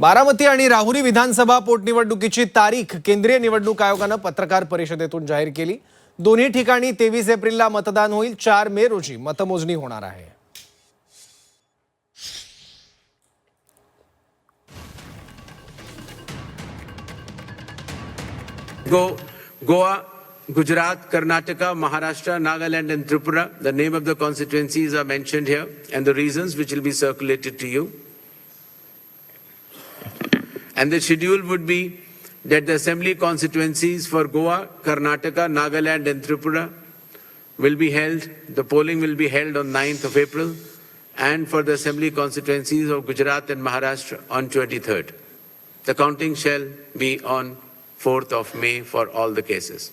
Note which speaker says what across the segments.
Speaker 1: बारामती आणि राहुरी विधानसभा पोटनिवडणुकीची तारीख केंद्रीय निवडणूक आयोगाने पत्रकार परिषदेतून जाहीर केली। दोन्ही ठिकाणी 23 एप्रिलला मतदान होईल। 4 मे रोजी मतमोजणी होणार आहे।
Speaker 2: Goa, Gujarat, Karnataka, Maharashtra, Nagaland and Tripura. The name of the constituencies are mentioned here and the reasons which will be circulated to you. And the schedule would be that the assembly constituencies for Goa, Karnataka, Nagaland and Tripura will be held. The polling will be held on 9th of April, and for the assembly constituencies of Gujarat and Maharashtra on 23rd. The counting shall be on 4th of May for all the cases.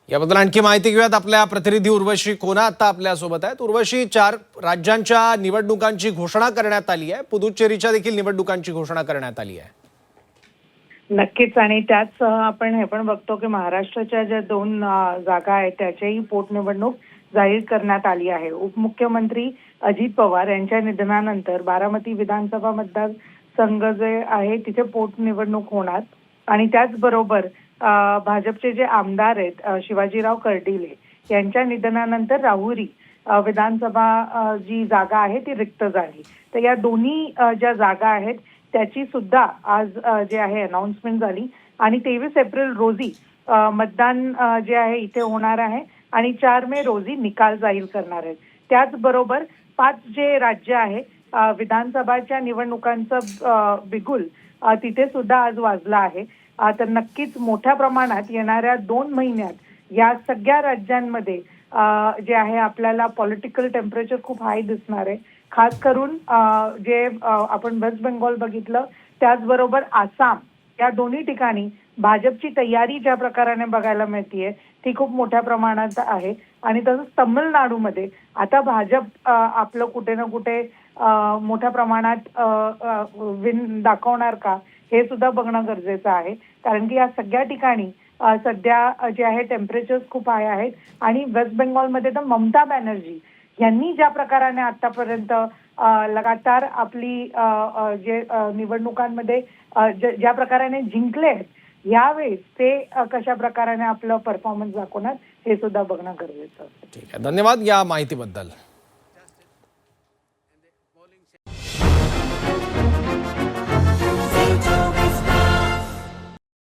Speaker 1: याबद्दल आणखी माहिती घेऊयात। आपल्या प्रतिनिधी उर्वशी कोना आता आपल्या सोबत आहेत। उर्वशी, 4 राज्यांच्या निवडणुकांची घोषणा करण्यात आली आहे। पुदुच्चेरीच्या देखील निवडणुकांची घोषणा करण्यात आली आहे।
Speaker 3: नक्कीच, आणि त्याच आपण हे पण बघतो की महाराष्ट्राच्या ज्या 2 जागा आहेत त्याच्याही पोटनिवडणूक जाहीर करण्यात आली आहे। उपमुख्यमंत्री अजित पवार यांच्या निधनानंतर बारामती विधानसभा मतदारसंघ जे आहे तिथे पोटनिवडणूक होणार, आणि त्याचबरोबर भाजपचे जे आमदार आहेत शिवाजीराव कर्डिले यांच्या निधनानंतर राहुरी विधानसभा जी जागा आहे ती रिक्त झाली। तर या दोन्ही ज्या जागा आहेत त्याची सुद्धा आज जे आहे अनाउन्समेंट झाली, आणि 23 एप्रिल रोजी मतदान जे आहे इथे होणार आहे, आणि 4 मे रोजी निकाल जाहीर करणार आहेत। त्याचबरोबर 5 जे राज्य आहे विधानसभाच्या निवडणुकांचं बिगुल तिथे सुद्धा आज वाजलं आहे। तर नक्कीच मोठ्या प्रमाणात येणाऱ्या 2 महिन्यात या सगळ्या राज्यांमध्ये जे आहे आपल्याला पॉलिटिकल टेम्परेचर खूप हाय दिसणार आहे। खास करून जे आपण वेस्ट बेंगॉल बघितलं, त्याचबरोबर आसाम, या दोन्ही ठिकाणी भाजपची तयारी ज्या प्रकाराने बघायला मिळतीये ती खूप मोठ्या प्रमाणात आहे। आणि तसंच तामिळनाडूमध्ये आता भाजप आपलं कुठे ना कुठे मोठ्या प्रमाणात विन दाखवणार का हे सुद्धा बघणं गरजेचं आहे, कारण की या सगळ्या ठिकाणी सध्या जे आहे टेम्परेचर्स खूप हाय आहेत। आणि वेस्ट बेंगॉलमध्ये तर ममता बॅनर्जी यांनी ज्या प्रकाराने आतापर्यंत लगातार आपली जे निवडणुकांमध्ये ज्या प्रकाराने जिंकले यावेळेस ते कशा प्रकाराने आपलं परफॉर्मन्स दाखवणार हे सुद्धा बघणं गरजेचं आहे।
Speaker 1: ठीक आहे, धन्यवाद या माहितीबद्दल।